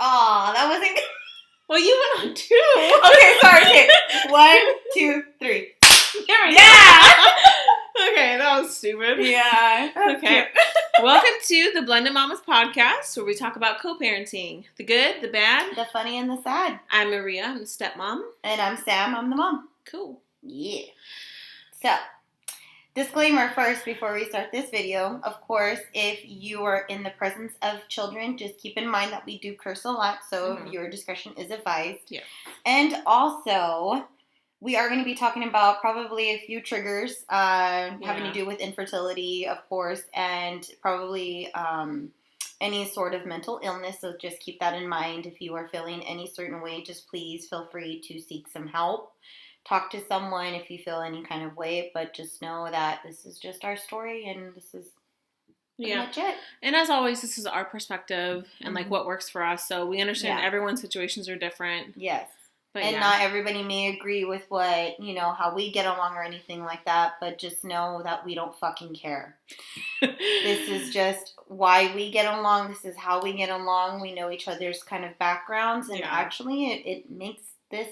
Aw, that wasn't good. Well, you went on 2. Okay, sorry. Okay. 1, 2, 3. There we Yeah. go. Okay, that was stupid. Yeah. Okay. Welcome to the Blended Mommas podcast, where we talk about co-parenting. The good, the bad. The funny and the sad. I'm Maria. I'm the stepmom. And I'm Sam. I'm the mom. Cool. Yeah. So, disclaimer first before we start this video. Of course, if you are in the presence of children, just keep in mind that we do curse a lot, so your discretion is advised. Yeah. And also, we are going to be talking about probably a few triggers having to do with infertility, of course, and probably any sort of mental illness. So just keep that in mind. If you are feeling any certain way, just please feel free to seek some help. Talk to someone if you feel any kind of way, but just know that this is just our story and this is pretty much it. And as always, this is our perspective and like what works for us. So we understand everyone's situations are different. Yes. But and not everybody may agree with what, how we get along or anything like that, but just know that we don't fucking care. This is just why we get along. This is how we get along. We know each other's kind of backgrounds, and actually it makes this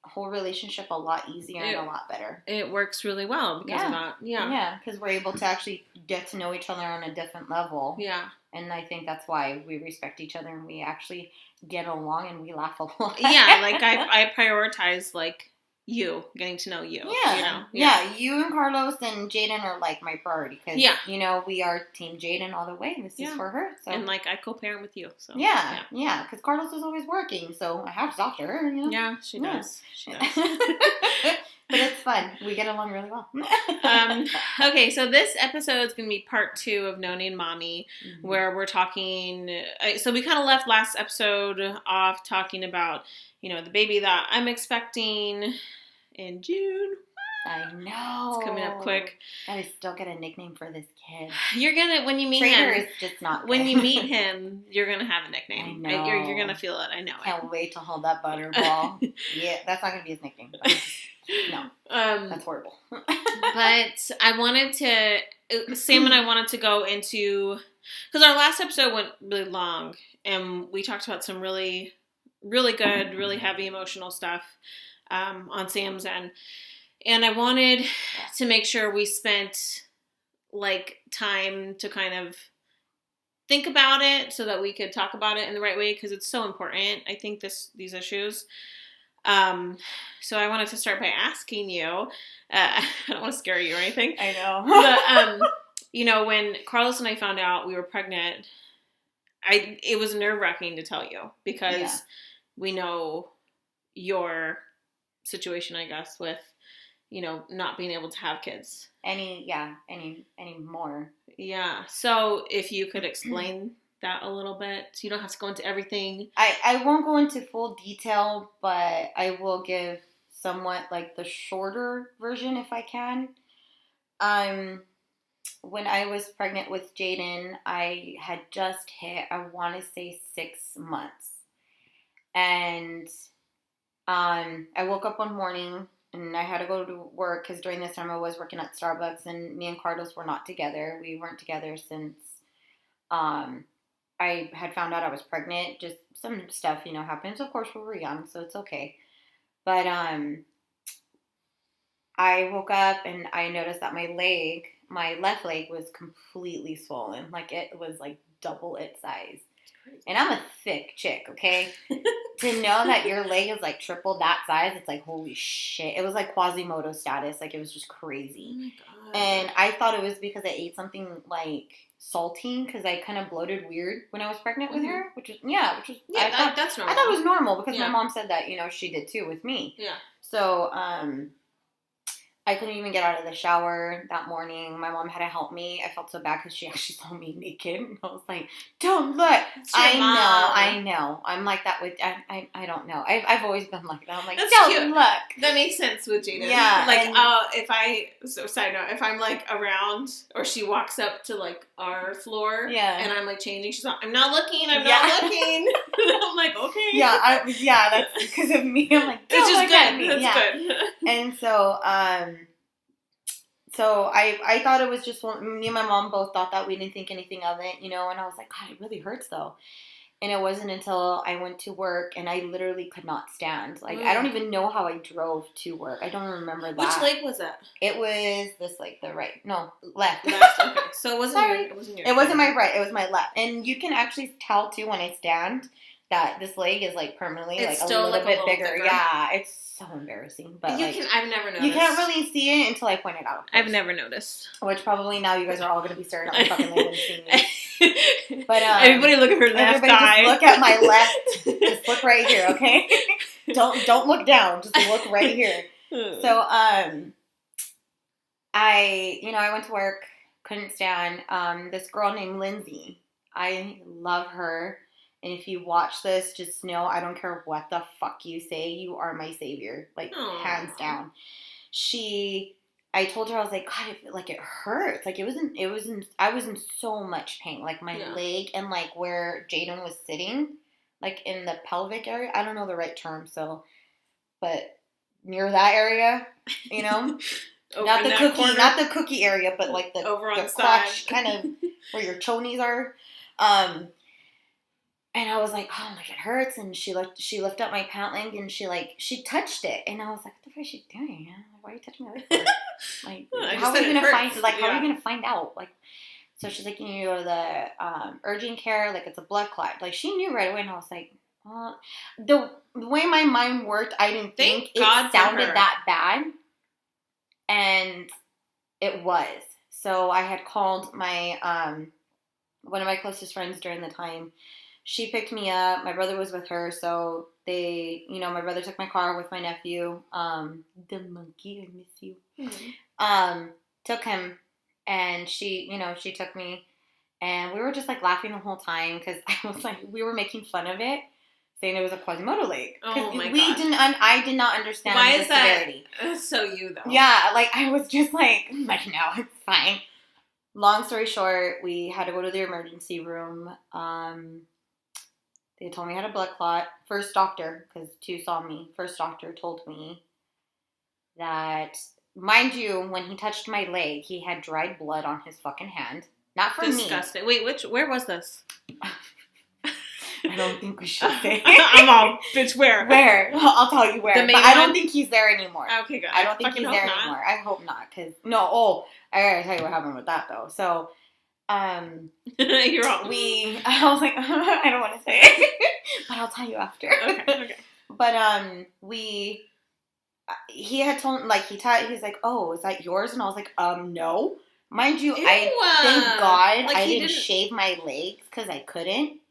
whole relationship a lot easier and a lot better. It works really well because of that. Yeah, because we're able to actually get to know each other on a different level. Yeah. And I think that's why we respect each other and we actually get along and we laugh a lot. Yeah, like I prioritize like you, getting to know you. Yeah. Yeah, you and Carlos and Jadynn are like my priority because, we are Team Jadynn all the way. This is for her. So. And like I co-parent with you. So Yeah, because Carlos is always working, so I have to talk to her. Yeah, she does. She does. But it's fun. We get along really well. Okay, so this episode is going to be part 2 of Noni and Mommy, where we're talking. So we kind of left last episode off talking about, the baby that I'm expecting in June. I know. It's coming up quick. I still get a nickname for this kid. You're going to, when you meet Trainer him. is just not good. When you meet him, you're going to have a nickname. I know. You're going to feel it. I know. Can't wait to hold that butterball. Yeah, that's not going to be his nickname. No. That's horrible. But I wanted to, Sam and I wanted to go into, because our last episode went really long, and we talked about some really, really good, really heavy emotional stuff on Sam's end. And I wanted to make sure we spent, like, time to kind of think about it so that we could talk about it in the right way, because it's so important, I think, these issues. So I wanted to start by asking you, I don't want to scare you or anything. I know. But, when Carlos and I found out we were pregnant, it was nerve-wracking to tell you, because we know your situation, I guess, with, not being able to have kids. Any more. Yeah. So if you could explain that a little bit. You don't have to go into everything. I won't go into full detail, but I will give somewhat like the shorter version if I can. When I was pregnant with Jadynn, I had just hit, I want to say 6 months. And I woke up one morning and I had to go to work because during this time I was working at Starbucks, and me and Carlos were not together. We weren't together since I had found out I was pregnant. Just some stuff, happens. Of course, we were young, so it's okay. But I woke up and I noticed that my left leg was completely swollen. Like, it was like double its size. And I'm a thick chick, okay? To know that your leg is like triple that size, it's like, holy shit. It was like Quasimodo status. Like, it was just crazy. Oh my God. And I thought it was because I ate something like salty, because I kind of bloated weird when I was pregnant with her, which was that's normal. I thought it was normal because my mom said that, she did too with me. Yeah. So, I couldn't even get out of the shower that morning. My mom had to help me. I felt so bad because she actually saw me naked. I was like, don't look. I know. I'm like that with, I don't know. I've always been like that. I'm like, don't look. That makes sense with Jadynn. Yeah. Like, side note, if I'm like around or she walks up to like our floor and I'm like changing, she's like, I'm not looking. I'm like, okay. Yeah, that's because of me. I'm like, don't look at me. That's good. And so, I thought it was just, me and my mom both thought that. We didn't think anything of it, and I was like, God, it really hurts though. And it wasn't until I went to work and I literally could not stand. Like, I don't even know how I drove to work. I don't remember that. Which leg was that? It was this leg, the right. No, left. Left, okay. So it wasn't Sorry. your It wasn't my right. It was my left. And you can actually tell, too, when I stand that this leg is, like, permanently, it's like, still, a little bit bigger. Thicker. Yeah, it's so embarrassing. But I've never noticed. You can't really see it until I point it out. I've never noticed. Which probably now you guys are all going to be staring at my fucking leg and seeing me. But everybody look at her left eye. Just look at my left. Just look right here, okay? Don't look down. Just look right here. So I went to work, couldn't stand this girl named Lindsay. I love her. And if you watch this, just know I don't care what the fuck you say. You are my savior. Like, hands down. I told her, I was like, God, it hurts. Like, I was in so much pain. Like, my leg and, like, where Jadynn was sitting, like, in the pelvic area. I don't know the right term, but near that area, you know? Not the cookie area, but, like, the crotch kind of where your chonies are. And I was like, oh, like, it hurts. And she lifted up my pant leg and she touched it. And I was like, what the fuck is she doing? Like, why are you touching my leg for? Like, how are you gonna find out? Like, so she's like, you need to go to the urgent care. Like, it's a blood clot. Like, she knew right away. And I was like, well, the way my mind worked, I didn't think it sounded that bad. And it was. So I had called my one of my closest friends during the time. She picked me up. My brother was with her, so my brother took my car with my nephew. The monkey, I miss you. Mm-hmm. Took him, and she took me, and we were just, like, laughing the whole time, because I was like, we were making fun of it, saying it was a Quasimodo leg. Oh my God. I did not understand Why the is that severity. So you, though? Yeah, like, I was just like, no, it's fine. Long story short, we had to go to the emergency room. They told me I had a blood clot. First doctor, because 2 saw me, first doctor told me that, mind you, when he touched my leg, he had dried blood on his fucking hand. Not for Disgusting. me. Wait, where was this? I don't think we should say. I'm all, bitch, where? Where? I'll tell you where. But I don't think he's there anymore. Okay, good. I don't think he's there anymore. I hope not. I gotta tell you what happened with that, though. So, you're wrong. I was like, I don't want to say it, but I'll tell you after. Okay. But, he had told, like, he's like, oh, is that yours? And I was like, no. Mind you, thank God I didn't shave my legs, because I couldn't.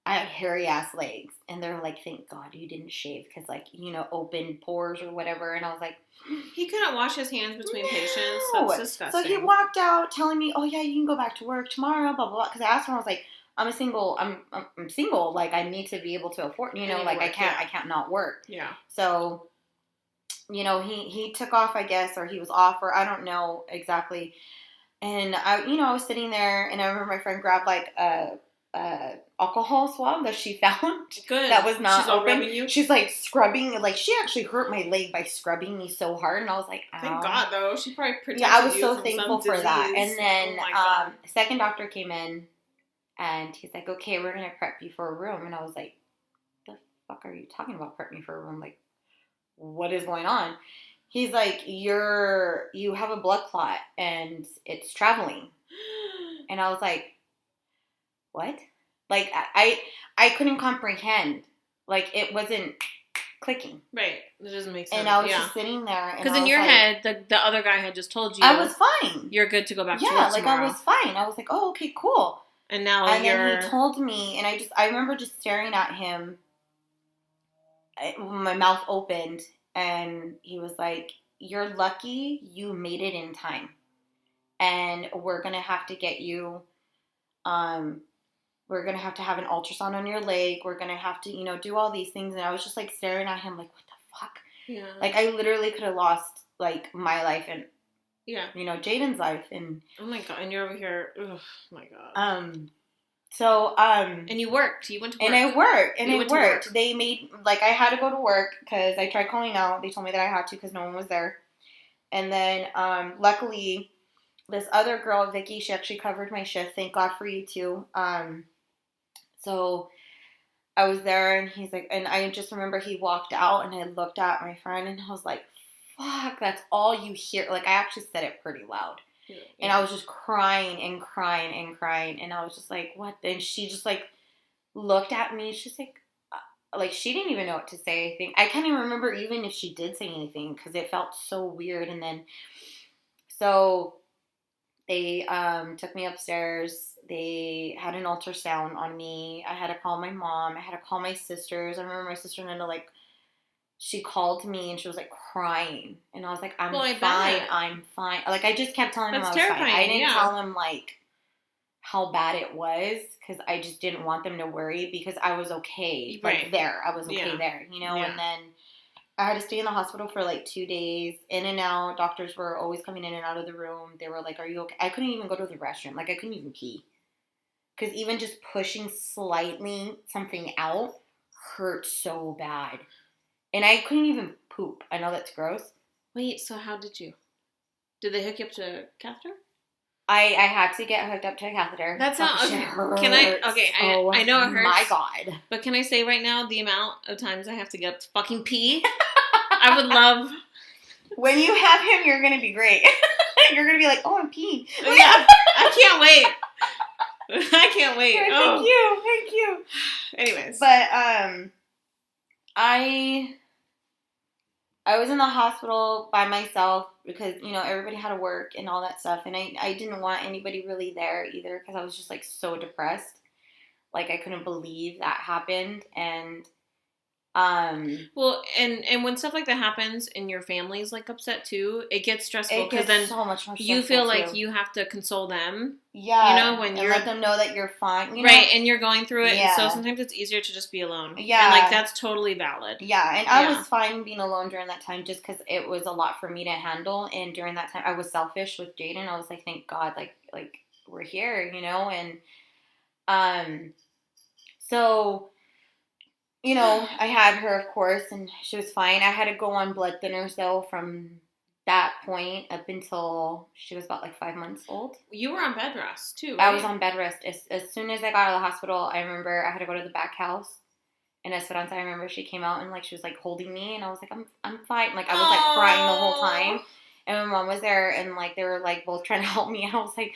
I have hairy ass legs, and they're like, thank God you didn't shave, because, like, open pores or whatever. And I was like, he couldn't wash his hands between patients. That's disgusting. So he walked out telling me, oh yeah, you can go back to work tomorrow, blah blah blah. Because I asked him, I was like, I'm single. Like, I need to be able to afford. I can't not work. Yeah. So, he took off, I guess, or he was off, or I don't know exactly. And I was sitting there, and I remember my friend grabbed, like, a alcohol swab that she found. Good. That was not open. You? She's, like, scrubbing. Like, she actually hurt my leg by scrubbing me so hard, and I was like, ow. Thank God, though. She probably protected you. Yeah, I was so thankful for that. And then second doctor came in, and he's like, okay, we're gonna prep you for a room. And I was like, the fuck are you talking about, prep me for a room? Like, what is going on? He's like, you have a blood clot and it's traveling. And I was like, what? Like, I couldn't comprehend. Like, it wasn't clicking. Right. It doesn't make sense. And I was just sitting there. Because in your head, the other guy had just told you. I was fine. You're good to go back to work tomorrow. I was fine. I was like, oh, okay, cool. And now then he told me, and I remember just staring at him. My mouth opened, and he was like, you're lucky you made it in time. And we're going to have to get you, we're going to have an ultrasound on your leg. We're going to have to, do all these things. And I was just, like, staring at him like, what the fuck? Yeah. Like, I literally could have lost, like, my life and, Jadynn's life. And oh, my God. And you're over here. Oh, my God. And you worked. You went to work. And I worked. And it worked. They made, like, I had to go to work because I tried calling out. They told me that I had to because no one was there. And then, luckily, this other girl, Vicky, she actually covered my shift. Thank God for you, too. So I was there, and he's like, and I just remember he walked out, and I looked at my friend, and I was like, fuck, that's all you hear. Like, I actually said it pretty loud. Yeah. And I was just crying and crying and crying, and I was just like, what? And she just, like, looked at me. She's like, she didn't even know what to say, I think. I can't even remember even if she did say anything, because it felt so weird. And then, so they took me upstairs. They had an ultrasound on me. I had to call my mom. I had to call my sisters. I remember my sister Linda, like, she called me and she was like crying. And I was like, I'm fine. I'm fine. Like, I just kept telling them I was fine. I didn't tell them, like, how bad it was, because I just didn't want them to worry, because I was okay. Like, there. I was okay there, you know? Yeah. And then I had to stay in the hospital for like 2 days, in and out. Doctors were always coming in and out of the room. They were like, are you okay? I couldn't even go to the restroom. Like, I couldn't even pee. Because even just pushing slightly something out hurt so bad. And I couldn't even poop. I know that's gross. Wait, so how did you? Did they hook you up to a catheter? I had to get hooked up to a catheter. That's not okay. Can I? Okay, I know it hurts. My God. But can I say right now the amount of times I have to get up to fucking pee? I would love. When you have him, you're gonna be great. You're gonna be like, oh, I'm peeing. Yeah, I can't wait. I can't wait. Thank you. Anyways, but I was in the hospital by myself because, you know, everybody had to work and all that stuff. And I didn't want anybody really there either, because I was just, like, so depressed. Like, I couldn't believe that happened. And well, and when stuff like that happens and your family's, like, upset too, it gets stressful, because then so much more you feel like you have to console them. Yeah. You know, when and let them know that you're fine. You know? Right, and you're going through it. Yeah. And so sometimes it's easier to just be alone. Yeah. And, like, that's totally valid. Yeah, and I was fine being alone during that time, just because it was a lot for me to handle. And during that time, I was selfish with Jadynn. I was like, thank God, like we're here, you know? And so, you know, I had her, of course, and she was fine. I had to go on blood thinners, though, from that point up until she was about, like, 5 months old. You were on bed rest, too, right? I was on bed rest. As soon as I got out of the hospital, I remember I had to go to the back house. And Esperanza, I remember she came out and, like, she was, like, holding me. And I was like, I'm fine. Like, I was, like, crying the whole time. And my mom was there, and, like, they were, like, both trying to help me. And I was like,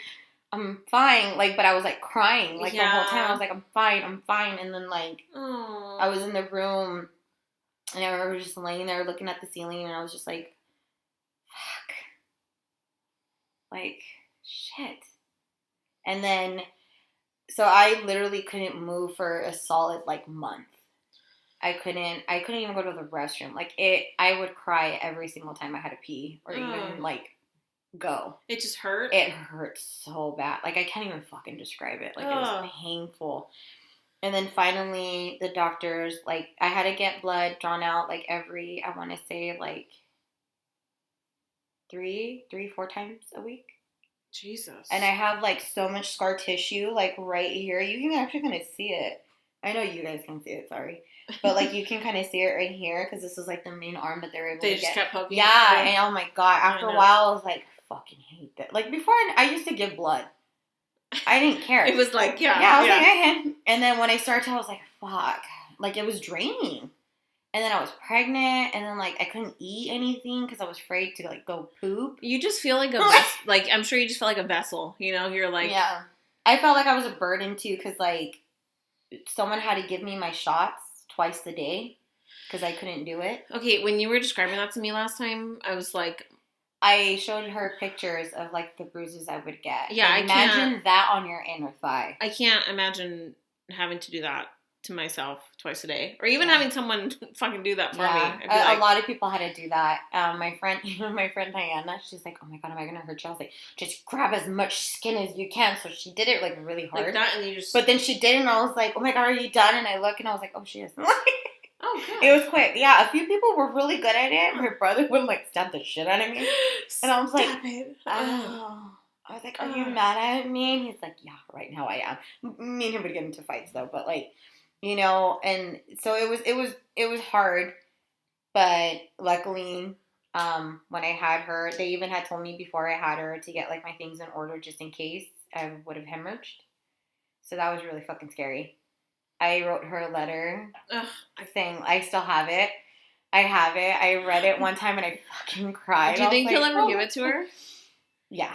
I'm fine, like, but I was, like, crying, like, the whole time. I was like, I'm fine, and then, like, I was in the room, and I remember just laying there looking at the ceiling, and I was just like, fuck, like, shit. And then, so I literally couldn't move for a solid, like, month. I couldn't even go to the restroom. Like, I would cry every single time I had to pee, or even, like, go. It just hurt? It hurt so bad. Like, I can't even fucking describe it. Like, it was painful. And then finally, the doctors, like, I had to get blood drawn out, like, every, I want to say, like, 4 times a week. Jesus. And I have, like, so much scar tissue, like, right here. You can actually kind of see it. I know you guys can see it, sorry. But, like, you can kind of see it right here, because this is, like, the main arm that they're able to get. They just kept poking. Yeah, and oh my God. After a while, I was like, I fucking hate that. Like, before, I used to give blood. I didn't care. It was like, yeah. Yeah, I was like, hey. And then when I started, I was like, fuck. Like, it was draining. And then I was pregnant, and then, like, I couldn't eat anything because I was afraid to, like, go poop. You just feel like a vessel. Like, I'm sure you just felt like a vessel, you know? You're like... Yeah. I felt like I was a burden, too, because, like, someone had to give me my shots twice a day because I couldn't do it. Okay, when you were describing that to me last time, I was like... I showed her pictures of, like, the bruises I would get. Yeah, imagine that on your inner thigh. I can't imagine having to do that to myself twice a day, or even having someone fucking do that for me. A lot of people had to do that. My friend Diana, she's like, "Oh my God, am I gonna hurt you?" I was like, "Just grab as much skin as you can." So she did it, like, really hard. Like that, and you just. But then she did it, and I was like, "Oh my God, are you done?" And I look, and I was like, "Oh, she is." Oh, good. It was quick. Yeah, a few people were really good at it. My brother would, like, stab the shit out of me, and I was like, "Oh." I was like, "Are you mad at me?" And he's like, "Yeah, right now I am." Me and him would get into fights though, but, like. You know, and so it was hard, but luckily, when I had her, they even had told me before I had her to get, like, my things in order just in case I would have hemorrhaged. So that was really fucking scary. I wrote her a letter Ugh. saying, I still have it. I have it. I read it one time and I fucking cried. Do you think he'll ever give it to her? Yeah.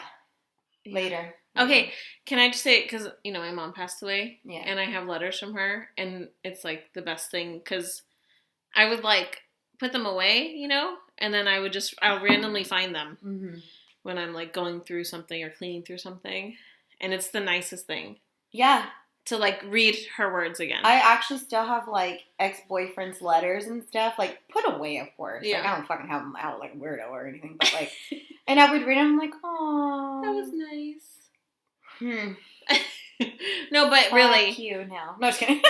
Later. Okay, can I just say, because, my mom passed away, Yeah. and I have letters from her, and it's, like, the best thing, because I would, like, put them away, and then I'll randomly find them when I'm, like, going through something or cleaning through something, and it's the nicest thing. Yeah. To, like, read her words again. I actually still have, like, ex-boyfriend's letters and stuff, like, put away, of course. Yeah. Like, I don't fucking have them out like a weirdo or anything, but, like, and I would read them, like, oh, that was nice. No, but fuck really. You now. No, just kidding.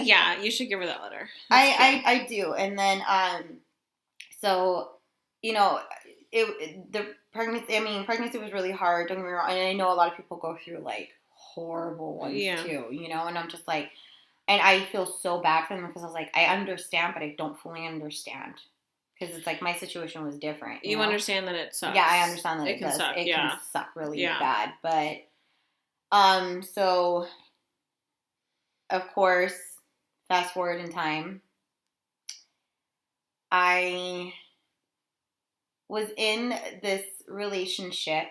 Yeah, you should give her that letter. I do. And then, so, the pregnancy was really hard, don't get me wrong. And I know a lot of people go through, like, horrible ones, too, and I'm just like, and I feel so bad for them because I was like, I understand, but I don't fully understand. Because it's like my situation was different. You understand that it sucks. Yeah, I understand that it can does. Suck. It can suck really bad. But, so, of course, fast forward in time, I was in this relationship.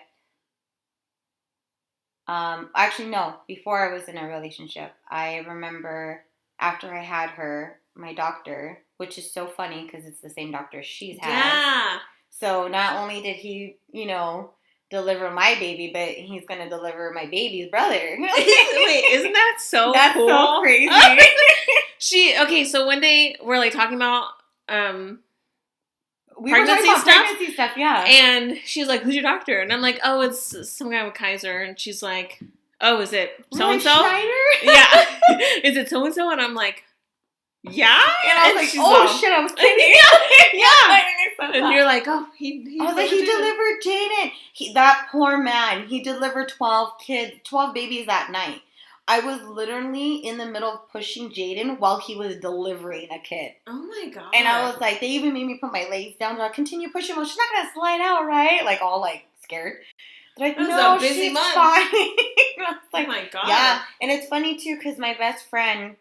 Actually, no, before I was in a relationship, I remember after I had her, my doctor, which is so funny because it's the same doctor she's had. Yeah. So not only did he, deliver my baby, but he's going to deliver my baby's brother. Wait, isn't that so That's cool? so crazy. Okay, so one day we're like talking about we were talking about pregnancy stuff, yeah. And she's like, who's your doctor? And I'm like, oh, it's some guy with Kaiser. And she's like, oh, is it so-and-so? Schneider? Yeah. Is it so-and-so? And I'm like, yeah? And I was like, oh, shit, I was kidding. Yeah. And you're like, oh, he I was like, he delivered Jadynn. That poor man, he delivered 12 babies that night. I was literally in the middle of pushing Jadynn while he was delivering a kid. Oh my God. And I was like, they even made me put my legs down. Like, continue pushing. Well, she's not going to slide out, right? Like, all, like, scared. They're like, no, she's fine. I was like, oh my God. Yeah. And it's funny, too, because my best friend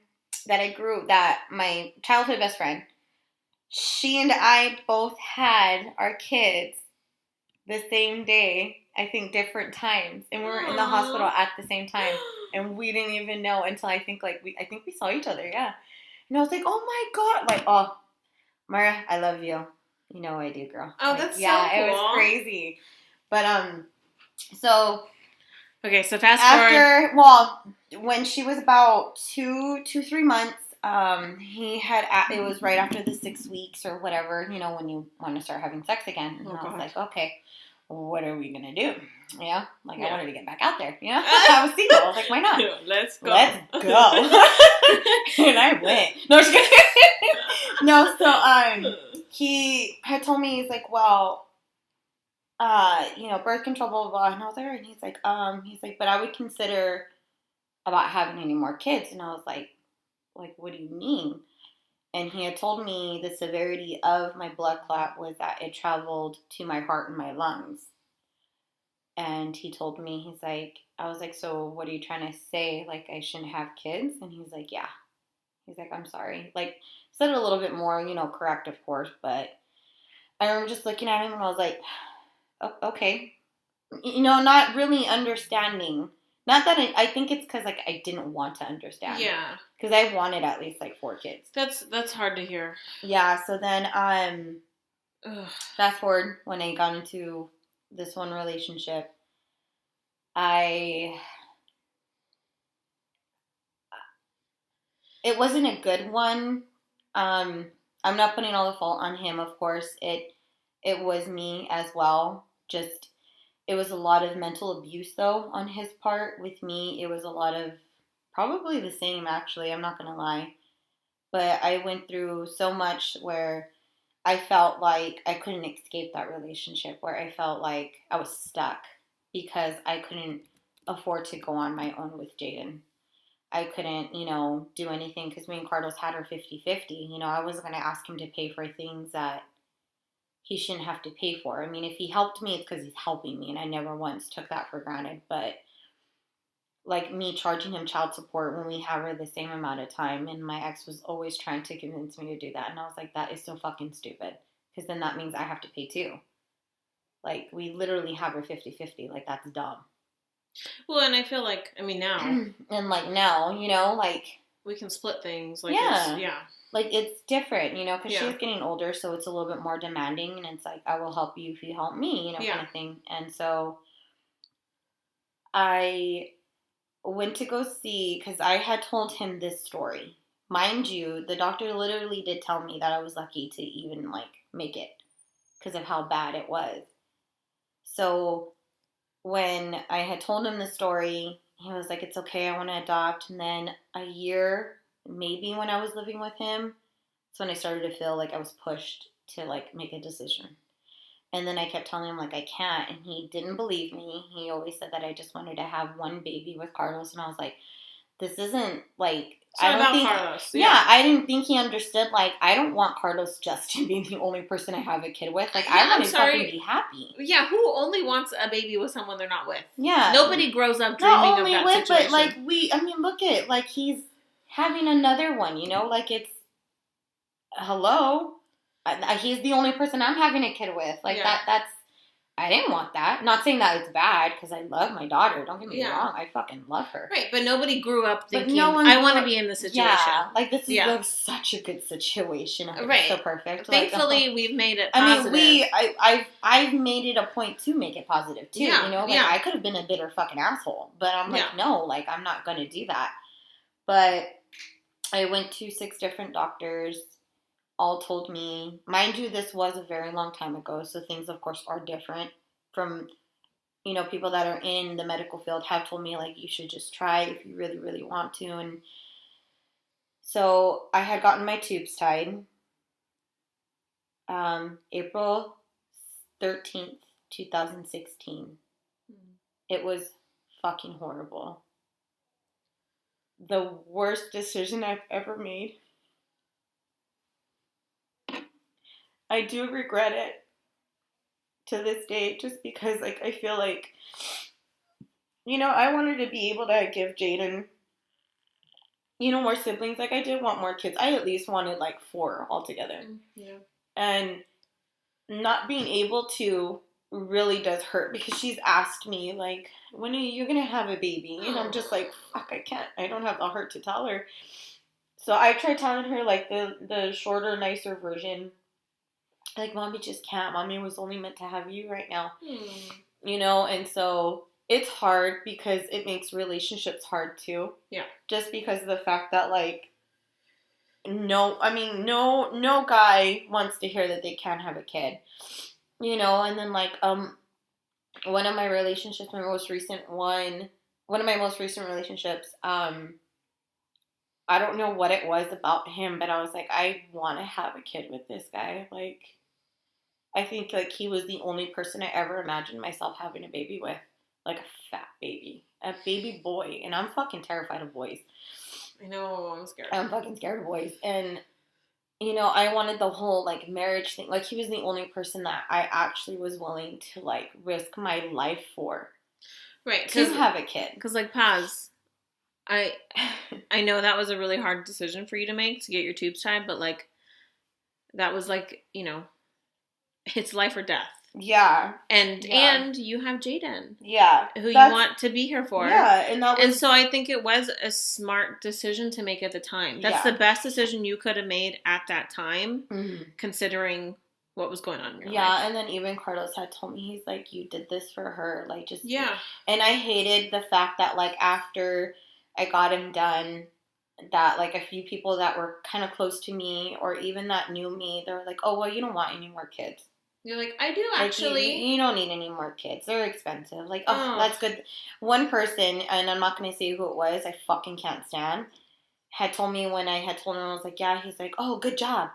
my childhood best friend, she and I both had our kids the same day, I think different times. And we were in the hospital at the same time. And we didn't even know until I think we saw each other, yeah. And I was like, oh my God. Like, oh, Mara, I love you. You know I do, girl. Oh, like, that's so cool. Yeah, it was crazy. But, so. Okay, so fast forward. Well, when she was about 3 months, it was right after the 6 weeks or whatever, when you want to start having sex again. And I was like, okay, what are we going to do? Yeah. Like, I wanted to get back out there. I was single. I was like, why not? Let's go. And I went. No, just kidding. No, so, he had told me, he's like, well, birth control, blah, blah, blah. And I was like, all right. And he's like, but I would consider about having any more kids. And I was like, what do you mean? And he had told me the severity of my blood clot was that it traveled to my heart and my lungs. And he told me, I was like, so what are you trying to say? Like, I shouldn't have kids? And he's like, yeah. He's like, I'm sorry. Like, said it a little bit more, correct, of course. But I remember just looking at him and I was like, oh, okay. Not really understanding. Not that I think it's because, like, I didn't want to understand. Yeah. Because I wanted at least, like, 4 kids. That's hard to hear. Yeah, so then, fast forward, when I got into this one relationship, it wasn't a good one. I'm not putting all the fault on him, of course. It was me as well. Just, it was a lot of mental abuse, though, on his part. With me, it was a lot of, probably the same, actually. I'm not going to lie. But I went through so much where I felt like I couldn't escape that relationship, where I felt like I was stuck because I couldn't afford to go on my own with Jadynn. I couldn't, do anything because me and Carlos had her 50-50. I wasn't going to ask him to pay for things that he shouldn't have to pay for. I mean, if he helped me, it's because he's helping me, and I never once took that for granted. But like me charging him child support when we have her the same amount of time. And my ex was always trying to convince me to do that. And I was like, that is so fucking stupid. Because then that means I have to pay too. Like, we literally have her 50-50. Like, that's dumb. Well, and I feel like, I mean, now. And, like, now, you know, like. We can split things. Like, yeah. Yeah. Like, it's different, you know, because she's getting older, so it's a little bit more demanding. And it's like, I will help you if you help me, you know, kind of thing. And so I went to go see, because I had told him this story. Mind you, the doctor literally did tell me that I was lucky to even, like, make it because of how bad it was. So when I had told him the story, he was like, it's okay, I want to adopt. And then a year, maybe when I was living with him, that's when I started to feel like I was pushed to, like, make a decision. And then I kept telling him, like, I can't. And he didn't believe me. He always said that I just wanted to have one baby with Carlos. And I was like, this isn't, like, I don't think Carlos. Yeah, I didn't think he understood, like, I don't want Carlos just to be the only person I have a kid with. Like, I want to fucking be happy. Yeah, who only wants a baby with someone they're not with? Yeah. Nobody grows up dreaming not only of that with, situation. But, like, look at, like, he's having another one, you know? Like, it's, hello? He's the only person I'm having a kid with. Like, that's, I didn't want that. Not saying that it's bad, because I love my daughter. Don't get me wrong. I fucking love her. Right, but nobody grew up thinking, I want to be in this situation. Yeah, like, this is like such a good situation. Right. It's so perfect. Thankfully, like, we've made it positive. I mean, I've made it a point to make it positive, too. Yeah, you know? Like, I could have been a bitter fucking asshole. But I'm like, no, like, I'm not going to do that. But I went to 6 different doctors. All told me, mind you, this was a very long time ago, so things, of course, are different from, you know, people that are in the medical field have told me, like, you should just try if you really, really want to. And so I had gotten my tubes tied April 13th, 2016. It was fucking horrible. The worst decision I've ever made. I do regret it to this day, just because, like, I feel like, you know, I wanted to be able to give Jadynn, you know, more siblings. Like, I did want more kids. I at least wanted, like, 4 altogether. Yeah. And not being able to really does hurt, because she's asked me, like, when are you going to have a baby? And I'm just like, fuck, I can't. I don't have the heart to tell her. So I tried telling her, like, the shorter, nicer version. Like, Mommy just can't. Mommy was only meant to have you right now. You know, and so it's hard, because it makes relationships hard, too. Yeah. Just because of the fact that, like, no guy wants to hear that they can't have a kid. You know, and then, like, one of my relationships, one of my most recent relationships, I don't know what it was about him, but I was like, I want to have a kid with this guy. Like, I think, like, he was the only person I ever imagined myself having a baby with. Like, a fat baby. A baby boy. And I'm fucking terrified of boys. I know, I'm scared. I'm fucking scared of boys. And, you know, I wanted the whole, like, marriage thing. Like, he was the only person that I actually was willing to, like, risk my life for. Right. To have a kid. Because, like, Paz, I know that was a really hard decision for you to make, to get your tubes tied, but, like, that was, like, you know, it's life or death. Yeah. And you have Jadynn. Yeah. Who you want to be here for. Yeah. And so I think it was a smart decision to make at the time. That's the best decision you could have made at that time, considering what was going on in your life. Yeah, and then even Carlos had told me, he's like, you did this for her. Like, just... Yeah. And I hated the fact that, like, after I got him done, that, like, a few people that were kind of close to me, or even that knew me, they were like, oh, well, you don't want any more kids. You're like, I do, actually. Like, you don't need any more kids. They're expensive. Like, oh, that's good. One person, and I'm not going to say who it was, I fucking can't stand, had told me when I had told him, I was like, yeah, he's like, oh, good job.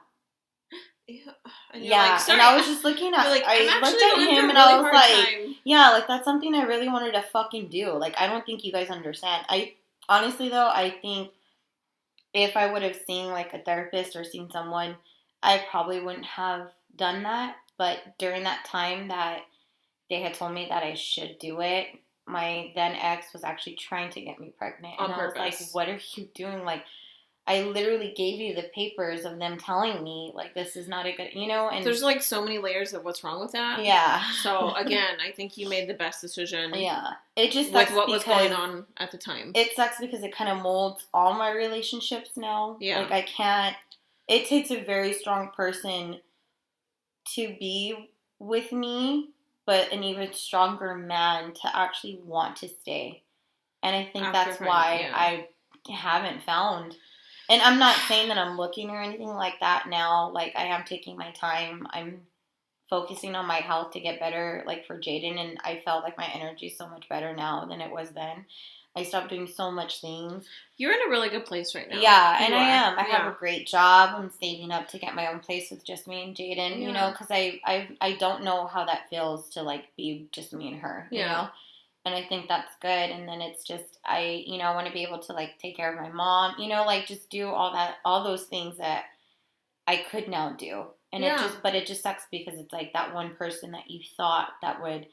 Yeah, and, like, and I was just looking at, like, I looked at him and I was like, yeah, like, that's something I really wanted to fucking do. Like, I don't think you guys understand. Honestly, though, I think if I would have seen, like, a therapist or seen someone, I probably wouldn't have done that. But during that time that they had told me that I should do it, my then ex was actually trying to get me pregnant. On and I purpose. was like, what are you doing? Like, I literally gave you the papers of them telling me, like, this is not a good, and there's, like, so many layers of what's wrong with that. Yeah. So, again, I think you made the best decision. Yeah. It just sucks with what was going on at the time. It sucks because it kind of molds all my relationships now. Yeah. Like, I can't, it takes a very strong person to be with me, but an even stronger man to actually want to stay. And I think that's why I haven't found. And I'm not saying that I'm looking or anything like that now. Like, I am taking my time. I'm focusing on my health to get better, like, for Jadynn. And I felt like my energy is so much better now than it was then. I stopped doing so much things. You're in a really good place right now. Yeah, and I am. I have a great job. I'm saving up to get my own place with just me and Jadynn, because I don't know how that feels to, like, be just me and her, you know? And I think that's good. And then it's just, I want to be able to, like, take care of my mom, like, just do all those things that I could now do. And it just sucks because it's like that one person that you thought that would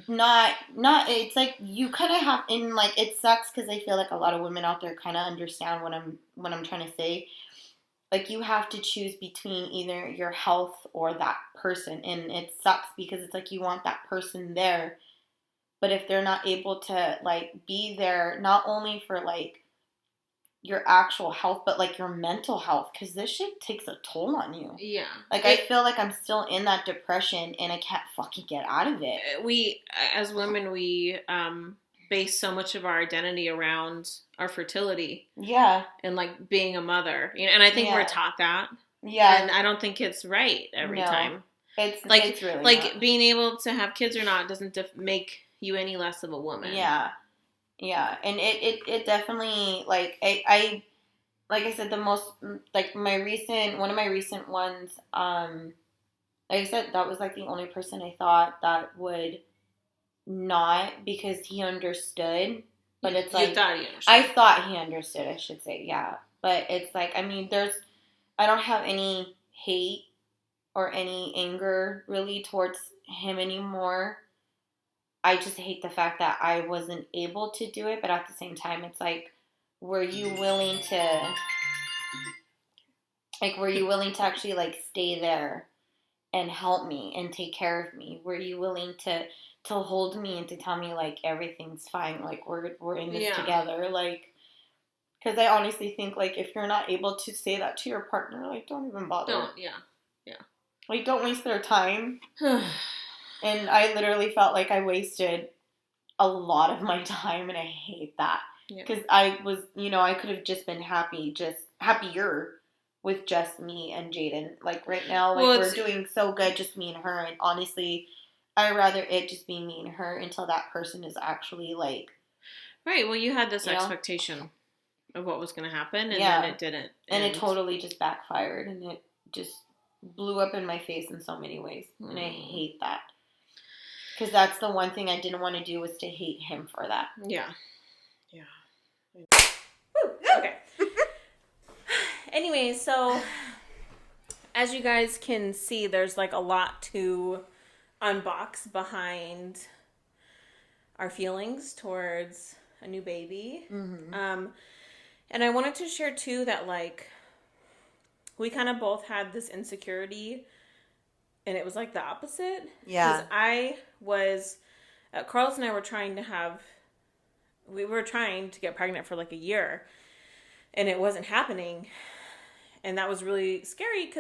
not, it's like you kind of have, and like, it sucks because I feel like a lot of women out there kind of understand what I'm trying to say. Like, you have to choose between either your health or that person. And it sucks because it's like you want that person there. But if they're not able to, like, be there, not only for, like, your actual health, but, like, your mental health, because this shit takes a toll on you. Yeah. Like, I feel like I'm still in that depression, and I can't fucking get out of it. We, as women, we base so much of our identity around our fertility. Yeah. And, like, being a mother. And I think we're taught that. Yeah. And I don't think it's right every time. It's really like not. Being able to have kids or not doesn't make you any less of a woman. Yeah. Yeah. And it definitely, like, I like I said, the most, like, one of my recent ones, like I said, that was, like, the only person I thought that would not, because he understood. But it's like, thought he understood. I thought he understood, I should say, yeah. But it's like, I mean, I don't have any hate or any anger really towards him anymore. I just hate the fact that I wasn't able to do it, but at the same time, it's like, were you willing to actually, like, stay there and help me and take care of me? Were you willing to hold me and to tell me, like, everything's fine, like, we're in this together, like, because I honestly think, like, if you're not able to say that to your partner, like, don't even bother. Like, don't waste their time. And I literally felt like I wasted a lot of my time, and I hate that. Because I was, I could have just been happier with just me and Jadynn. Like, right now, like, we're doing so good, just me and her. And honestly, I'd rather it just be me and her until that person is actually, like... Right, well, you had this expectation of what was going to happen, and then it didn't. And it totally just backfired, and it just blew up in my face in so many ways. And I hate that. Because that's the one thing I didn't want to do, was to hate him for that. Yeah. Okay. Anyway, so as you guys can see, there's, like, a lot to unbox behind our feelings towards a new baby. Mm-hmm. And I wanted to share, too, that, like, we kind of both had this insecurity. And it was, like, the opposite. Yeah. Because Carlos and I were trying to get pregnant for, like, a year. And it wasn't happening. And that was really scary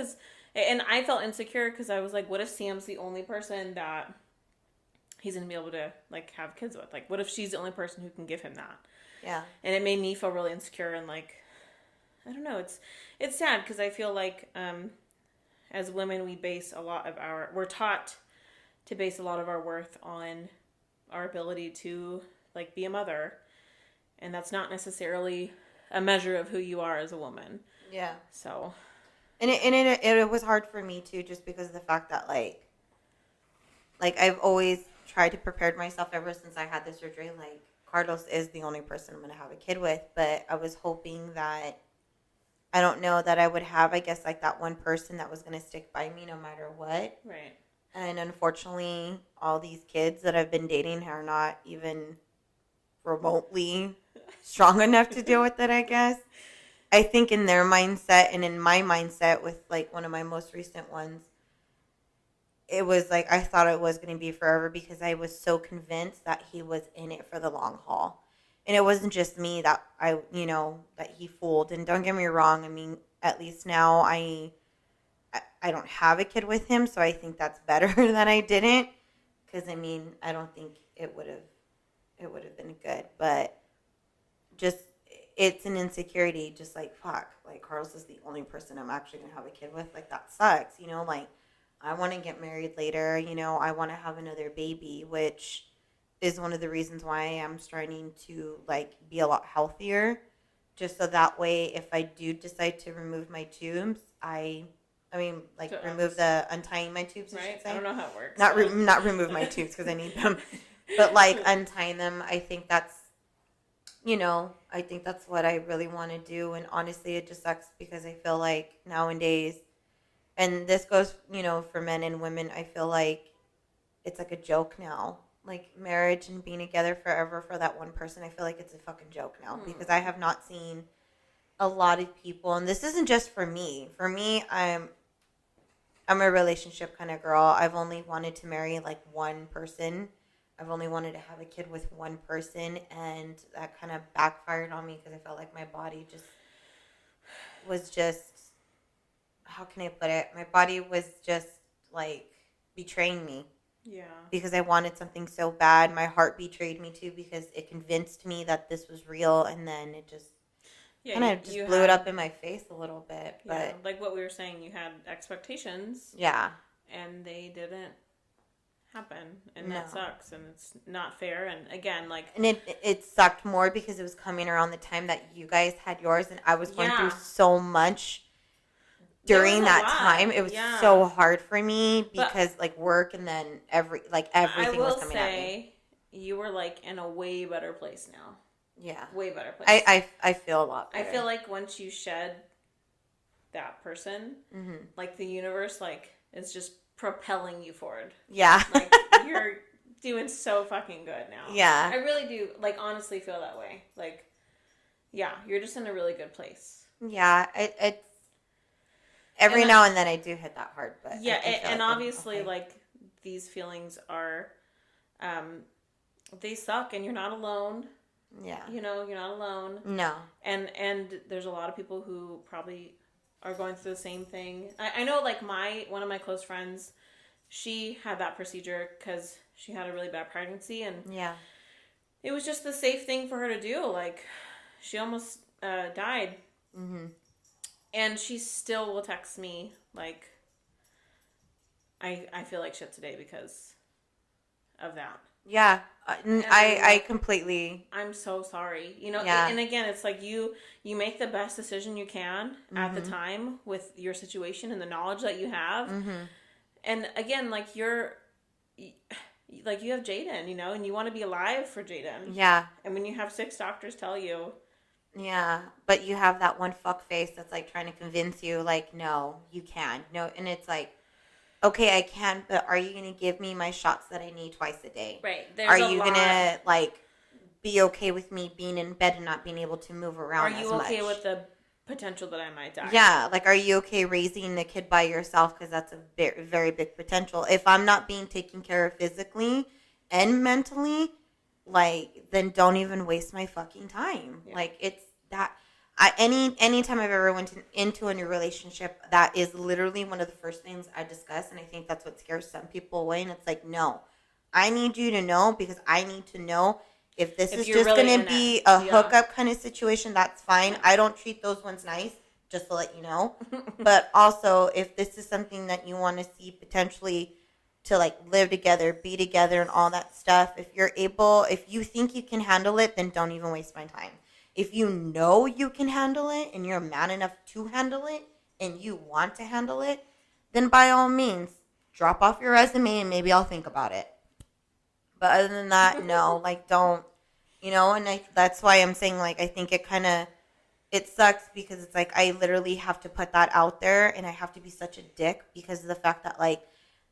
and I felt insecure because I was like, what if Sam's the only person that he's going to be able to, like, have kids with? Like, what if she's the only person who can give him that? Yeah. And it made me feel really insecure and, like, I don't know. It's sad because I feel like... as women, we're taught to base a lot of our worth on our ability to, like, be a mother. And that's not necessarily a measure of who you are as a woman. Yeah. So. And it was hard for me, too, just because of the fact that, like, I've always tried to prepare myself ever since I had the surgery. Like, Carlos is the only person I'm going to have a kid with. But I was hoping that, I don't know, that I would have, I guess, like, that one person that was going to stick by me no matter what. Right. And unfortunately, all these kids that I've been dating are not even remotely strong enough to deal with it, I guess. I think in their mindset and in my mindset with like one of my most recent ones, it was like I thought it was going to be forever because I was so convinced that he was in it for the long haul. And it wasn't just me that that he fooled. And don't get me wrong, I mean, at least now I don't have a kid with him, so I think that's better that I didn't. Because I mean, I don't think it would have been good, but just it's an insecurity. Just like fuck, like Carlos is the only person I'm actually gonna have a kid with. Like that sucks, like I want to get married later. I want to have another baby, which is one of the reasons why I'm starting to like be a lot healthier, just so that way if I do decide to remove my tubes, I mean, like So, remove the untying my tubes. I right? should say. I don't know how it works. Not remove my tubes because I need them, but like untying them. I think that's I think that's what I really want to do. And honestly, it just sucks because I feel like nowadays, and this goes for men and women. I feel like it's like a joke now. Like marriage and being together forever for that one person. I feel like it's a fucking joke now because I have not seen a lot of people, and this isn't just for me. For me, I'm a relationship kind of girl. I've only wanted to marry like one person. I've only wanted to have a kid with one person, and that kind of backfired on me because I felt like my body was how can I put it? My body was just like betraying me. Yeah. Because I wanted something so bad. My heart betrayed me too because it convinced me that this was real, and then it just kind of just blew it up in my face a little bit. But yeah, like what we were saying, you had expectations. Yeah. And they didn't happen, and that sucks, and it's not fair. And again, like, and it sucked more because it was coming around the time that you guys had yours, and I was going through so much during that time. It was so hard for me because like work and then everything was coming at me. You were like in a way better place now. Yeah, way better place. I feel a lot better. I feel like once you shed that person, like the universe like is just propelling you forward. Yeah, like you're doing so fucking good now. Yeah, I really do like honestly feel that way. Like, yeah, you're just in a really good place. Yeah, it's every now and then I do hit that hard, but yeah, and obviously like these feelings are, they suck, and you're not alone. Yeah, you're not alone. No, and there's a lot of people who probably are going through the same thing. I know, like one of my close friends, she had that procedure because she had a really bad pregnancy, and it was just the safe thing for her to do. Like, she almost died, and she still will text me like, I feel like shit today because of that. Yeah, I completely. I'm so sorry. And again, it's like you make the best decision you can at the time with your situation and the knowledge that you have. And again, like you have Jadynn, and you want to be alive for Jadynn. Yeah. And when you have 6 doctors tell you. Yeah, but you have that one fuck face that's like trying to convince you, like, no, you can. No, and it's like, okay, I can, but are you going to give me my shots that I need twice a day? Right. Are you going to, like, be okay with me being in bed and not being able to move around as much? Are you okay with the potential that I might die? Yeah. Like, are you okay raising the kid by yourself? Because that's a very, very big potential. If I'm not being taken care of physically and mentally, like, then don't even waste my fucking time. Yeah. Like, it's that... Anytime I've ever went into a new relationship, that is literally one of the first things I discuss, and I think that's what scares some people away. And it's like, no, I need you to know because I need to know if this is just really going to be a hookup kind of situation. That's fine. Yeah. I don't treat those ones nice, just to let you know. But also, if this is something that you want to see potentially to like live together, be together, and all that stuff, if you think you can handle it, then don't even waste my time. If you know you can handle it and you're man enough to handle it and you want to handle it, then by all means, drop off your resume and maybe I'll think about it. But other than that, no, like don't, and that's why I'm saying like I think it sucks because it's like I literally have to put that out there and I have to be such a dick because of the fact that like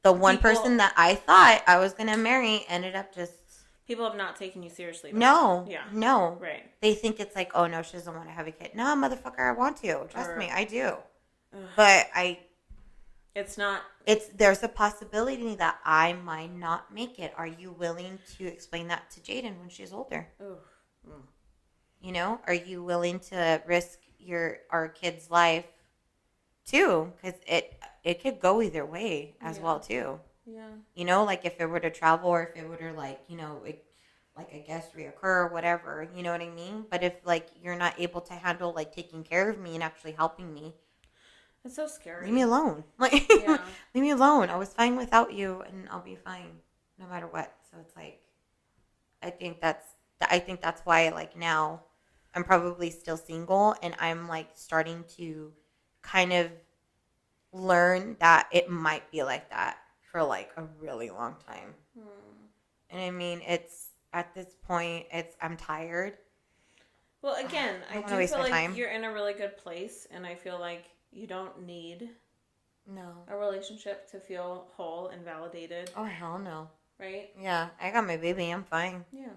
the one person that I thought I was going to marry ended up just... People have not taken you seriously. Though. No. Yeah. No. Right. They think it's like, oh, no, she doesn't want to have a kid. No, motherfucker, I want to. Trust me, I do. But It's not... There's a possibility that I might not make it. Are you willing to explain that to Jadynn when she's older? You know, are you willing to risk our kid's life too? Because it could go either way as well too. Yeah. You know, like if it were to travel or if it were to like, you know, like I guess reoccur or whatever. You know what I mean? But if like you're not able to handle like taking care of me and actually helping me. It's so scary. Leave me alone. Like, leave me alone. I was fine without you, and I'll be fine no matter what. So it's like, I think that's why like now I'm probably still single, and I'm like starting to kind of learn that it might be like that for like a really long time. And I mean, it's at this point, I'm tired. Well, again, I do feel like you're in a really good place, and I feel like you don't need a relationship to feel whole and validated. Oh, hell no. Right? Yeah, I got my baby. I'm fine. Yeah.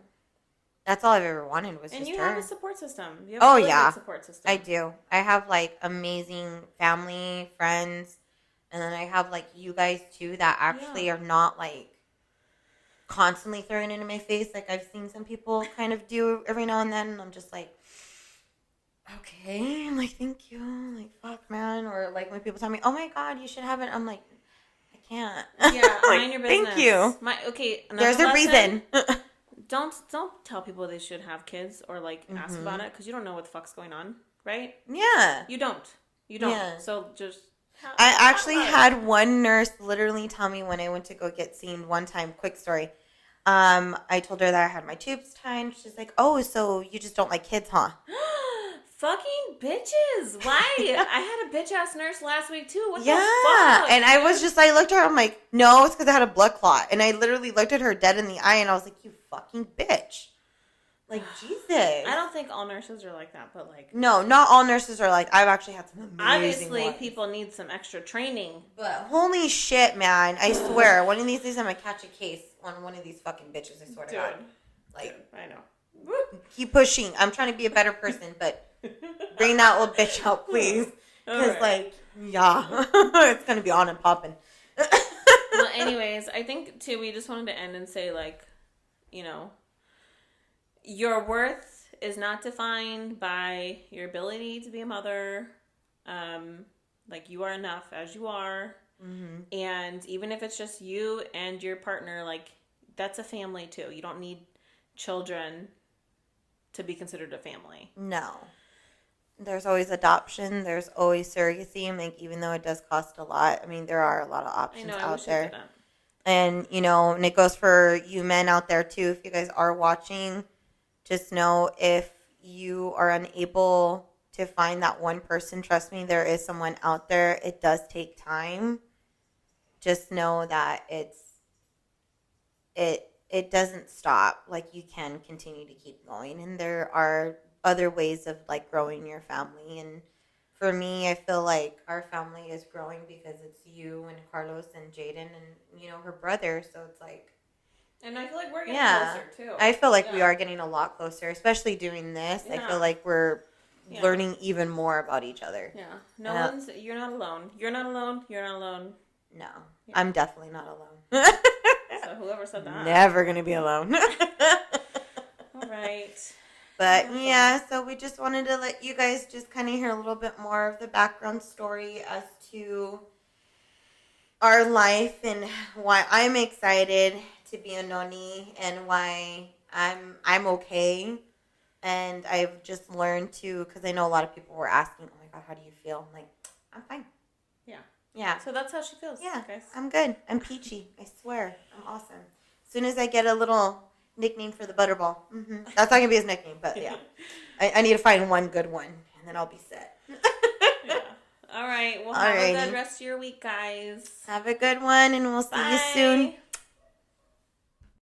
That's all I've ever wanted was just her. And you have a support system. You have a really good support system. I do. I have, like, amazing family, friends, and then I have, like, you guys, too, that actually are not, like, constantly throwing it in my face like I've seen some people kind of do every now and then, and I'm just like, okay, I'm like, thank you, like, fuck, man, or, like, when people tell me, oh, my God, you should have it, I'm like, I can't. Yeah, like, mind your business. Thank you. There's a reason. Don't tell people they should have kids or, like, ask about it, because you don't know what the fuck's going on, right? Yeah. You don't. Yeah. So just... I actually had one nurse literally tell me when I went to go get seen one time, quick story. I told her that I had my tubes tied. She's like, oh, so you just don't like kids, huh? Fucking bitches. Why? I had a bitch ass nurse last week too. What the fuck? And I was just, I looked at her, I'm like, no, it's because I had a blood clot. And I literally looked at her dead in the eye and I was like, you fucking bitch. Like, Jesus. I don't think all nurses are like that, but like... No, not all nurses are like... I've actually had some amazing Obviously, ones. people need some extra training. But holy shit, man. I swear, one of these days I'm going to catch a case on one of these fucking bitches, I swear to God. Like, I know. Keep pushing. I'm trying to be a better person, but bring that old bitch out, please. Because, like, it's going to be on and popping. Well, anyways, I think, too, we just wanted to end and say, like, you know... Your worth is not defined by your ability to be a mother. Like, you are enough as you are. Mm-hmm. And even if it's just you and your partner, like, that's a family, too. You don't need children to be considered a family. No. There's always adoption. There's always surrogacy. Like, even though it does cost a lot, I mean, there are a lot of options out there. And, you know, and it goes for you men out there, too. If you guys are watching... Just know if you are unable to find that one person, trust me, there is someone out there. It does take time. Just know that it doesn't stop. Like, you can continue to keep going. And there are other ways of, like, growing your family. And for me, I feel like our family is growing because it's you and Carlos and Jadynn and, you know, her brother. So it's like... And I feel like we're getting closer, too. I feel like we are getting a lot closer, especially doing this. Yeah. I feel like we're learning even more about each other. Yeah. You're not alone. You're not alone. You're not alone. No. Yeah. I'm definitely not alone. So whoever said that. Never going to be alone. All right. But, so we just wanted to let you guys just kind of hear a little bit more of the background story as to our life and why I'm excited to be a noni and why I'm okay. And I've just learned to, because I know a lot of people were asking, oh my God, how do you feel? I'm like, I'm fine. Yeah. So that's how she feels. Yeah, guys. I'm good. I'm peachy. I swear. I'm awesome. As soon as I get a little nickname for the butterball. Mm-hmm. That's not going to be his nickname, but yeah. I need to find one good one, and then I'll be set. All right. Well, have a good rest of your week, guys. Have a good one, and we'll see you soon.